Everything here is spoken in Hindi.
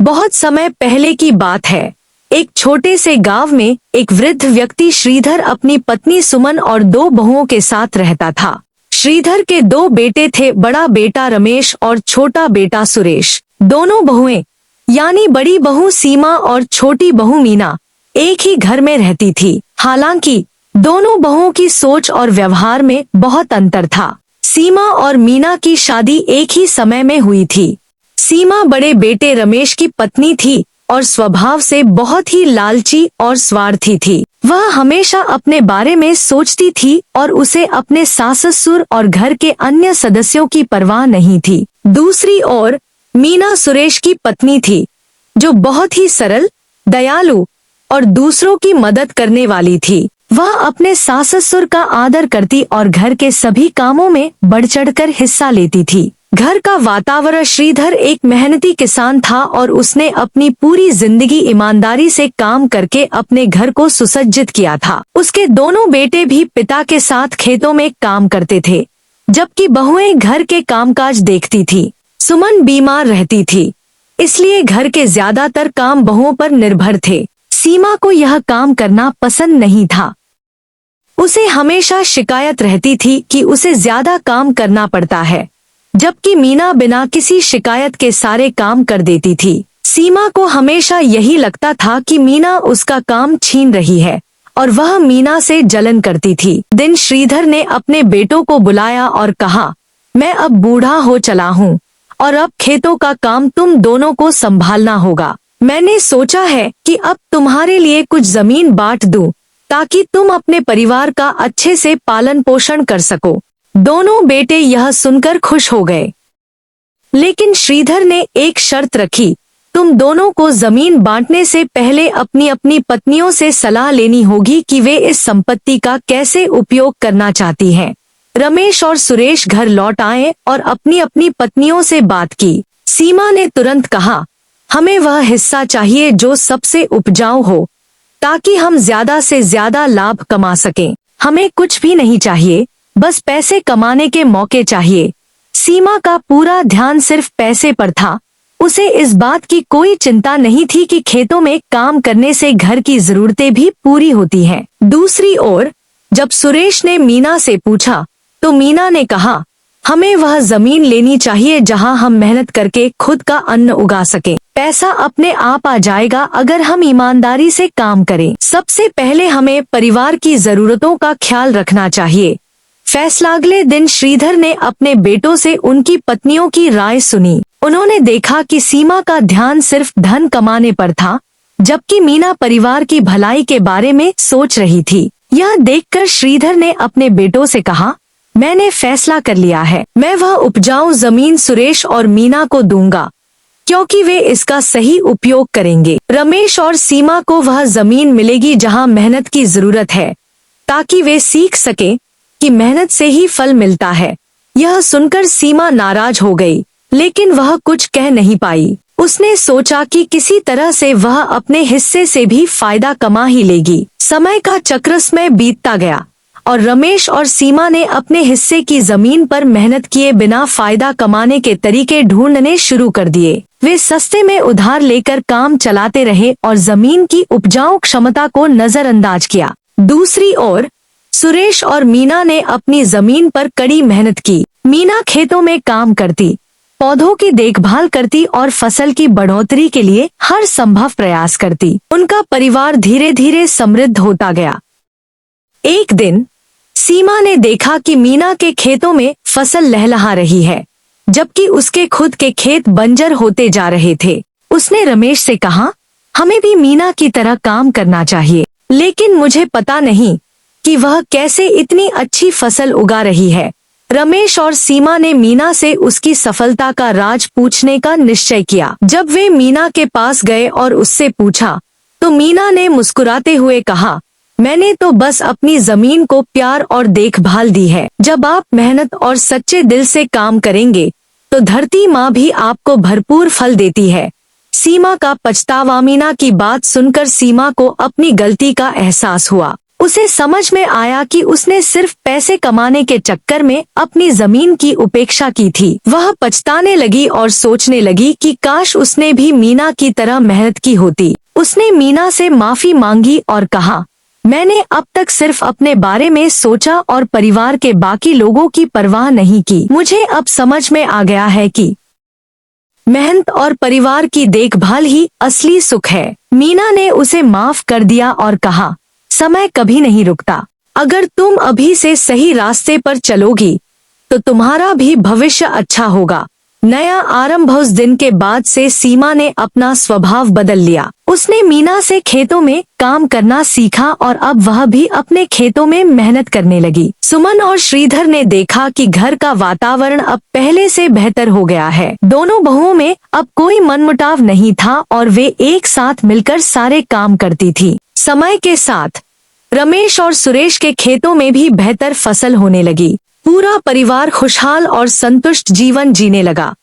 बहुत समय पहले की बात है। एक छोटे से गांव में एक वृद्ध व्यक्ति श्रीधर अपनी पत्नी सुमन और दो बहुओं के साथ रहता था। श्रीधर के दो बेटे थे, बड़ा बेटा रमेश और छोटा बेटा सुरेश। दोनों बहुएं यानी बड़ी बहू सीमा और छोटी बहू मीना एक ही घर में रहती थी। हालांकि दोनों बहुओं की सोच और व्यवहार में बहुत अंतर था। सीमा और मीना की शादी एक ही समय में हुई थी। सीमा बड़े बेटे रमेश की पत्नी थी और स्वभाव से बहुत ही लालची और स्वार्थी थी। वह हमेशा अपने बारे में सोचती थी और उसे अपने सास ससुर और घर के अन्य सदस्यों की परवाह नहीं थी। दूसरी ओर मीना सुरेश की पत्नी थी, जो बहुत ही सरल, दयालु और दूसरों की मदद करने वाली थी। वह अपने सास ससुर का आदर करती और घर के सभी कामों में बढ़ चढ़कर हिस्सा लेती थी। घर का वातावरण श्रीधर एक मेहनती किसान था और उसने अपनी पूरी जिंदगी ईमानदारी से काम करके अपने घर को सुसज्जित किया था। उसके दोनों बेटे भी पिता के साथ खेतों में काम करते थे, जबकि बहुएं घर के कामकाज देखती थी। सुमन बीमार रहती थी, इसलिए घर के ज्यादातर काम बहुओं पर निर्भर थे। सीमा को यह काम करना पसंद नहीं था। उसे हमेशा शिकायत रहती थी कि उसे ज्यादा काम करना पड़ता है, जबकि मीना बिना किसी शिकायत के सारे काम कर देती थी। सीमा को हमेशा यही लगता था कि मीना उसका काम छीन रही है और वह मीना से जलन करती थी। दिन श्रीधर ने अपने बेटों को बुलाया और कहा, मैं अब बूढ़ा हो चला हूँ और अब खेतों का काम तुम दोनों को संभालना होगा। मैंने सोचा है कि अब तुम्हारे लिए कुछ जमीन बांट दूं, ताकि तुम अपने परिवार का अच्छे से पालन पोषण कर सको। दोनों बेटे यह सुनकर खुश हो गए, लेकिन श्रीधर ने एक शर्त रखी, तुम दोनों को जमीन बांटने से पहले अपनी अपनी पत्नियों से सलाह लेनी होगी कि वे इस संपत्ति का कैसे उपयोग करना चाहती हैं। रमेश और सुरेश घर लौट आए और अपनी अपनी पत्नियों से बात की। सीमा ने तुरंत कहा, हमें वह हिस्सा चाहिए जो सबसे उपजाऊ हो, ताकि हम ज्यादा से ज्यादा लाभ कमा सकें। हमें कुछ भी नहीं चाहिए, बस पैसे कमाने के मौके चाहिए। सीमा का पूरा ध्यान सिर्फ पैसे पर था। उसे इस बात की कोई चिंता नहीं थी कि खेतों में काम करने से घर की जरूरतें भी पूरी होती हैं। दूसरी ओर जब सुरेश ने मीना से पूछा, तो मीना ने कहा, हमें वह जमीन लेनी चाहिए जहां हम मेहनत करके खुद का अन्न उगा सकें। पैसा अपने आप आ जाएगा अगर हम ईमानदारी से काम करें। सबसे पहले हमें परिवार की जरूरतों का ख्याल रखना चाहिए। फैसला अगले दिन श्रीधर ने अपने बेटों से उनकी पत्नियों की राय सुनी। उन्होंने देखा कि सीमा का ध्यान सिर्फ धन कमाने पर था, जबकि मीना परिवार की भलाई के बारे में सोच रही थी। यह देखकर श्रीधर ने अपने बेटों से कहा, मैंने फैसला कर लिया है, मैं वह उपजाऊ जमीन सुरेश और मीना को दूंगा, क्योंकि वे इसका सही उपयोग करेंगे। रमेश और सीमा को वह जमीन मिलेगी जहां मेहनत की जरूरत है, ताकि वे सीख सके कि मेहनत से ही फल मिलता है। यह सुनकर सीमा नाराज हो गई, लेकिन वह कुछ कह नहीं पाई। उसने सोचा कि किसी तरह से वह अपने हिस्से से भी फायदा कमा ही लेगी। समय का चक्रस्मय बीतता गया और रमेश और सीमा ने अपने हिस्से की जमीन पर मेहनत किए बिना फायदा कमाने के तरीके ढूंढने शुरू कर दिए। वे सस्ते में उधार लेकर काम चलाते रहे और जमीन की उपजाऊ क्षमता को नजरअंदाज किया। दूसरी ओर सुरेश और मीना ने अपनी जमीन पर कड़ी मेहनत की। मीना खेतों में काम करती, पौधों की देखभाल करती और फसल की बढ़ोतरी के लिए हर संभव प्रयास करती। उनका परिवार धीरे धीरे समृद्ध होता गया। एक दिन सीमा ने देखा कि मीना के खेतों में फसल लहलहा रही है, जबकि उसके खुद के खेत बंजर होते जा रहे थे। उसने रमेश से कहा, हमें भी मीना की तरह काम करना चाहिए, लेकिन मुझे पता नहीं कि वह कैसे इतनी अच्छी फसल उगा रही है। रमेश और सीमा ने मीना से उसकी सफलता का राज पूछने का निश्चय किया। जब वे मीना के पास गए और उससे पूछा, तो मीना ने मुस्कुराते हुए कहा, मैंने तो बस अपनी जमीन को प्यार और देखभाल दी है। जब आप मेहनत और सच्चे दिल से काम करेंगे, तो धरती माँ भी आपको भरपूर फल देती है। सीमा का पछतावा। मीना की बात सुनकर सीमा को अपनी गलती का एहसास हुआ। उसे समझ में आया कि उसने सिर्फ पैसे कमाने के चक्कर में अपनी जमीन की उपेक्षा की थी। वह पछताने लगी और सोचने लगी कि काश उसने भी मीना की तरह मेहनत की होती। उसने मीना से माफी मांगी और कहा, मैंने अब तक सिर्फ अपने बारे में सोचा और परिवार के बाकी लोगों की परवाह नहीं की। मुझे अब समझ में आ गया है कि मेहनत और परिवार की देखभाल ही असली सुख है। मीना ने उसे माफ कर दिया और कहा, समय कभी नहीं रुकता। अगर तुम अभी से सही रास्ते पर चलोगी तो तुम्हारा भी भविष्य अच्छा होगा। नया आरंभ। उस दिन के बाद से सीमा ने अपना स्वभाव बदल लिया। उसने मीना से खेतों में काम करना सीखा और अब वह भी अपने खेतों में मेहनत करने लगी। सुमन और श्रीधर ने देखा कि घर का वातावरण अब पहले से बेहतर हो गया है। दोनों बहुओं में अब कोई मनमुटाव नहीं था और वे एक साथ मिलकर सारे काम करती थी। समय के साथ रमेश और सुरेश के खेतों में भी बेहतर फसल होने लगी। पूरा परिवार खुशहाल और संतुष्ट जीवन जीने लगा।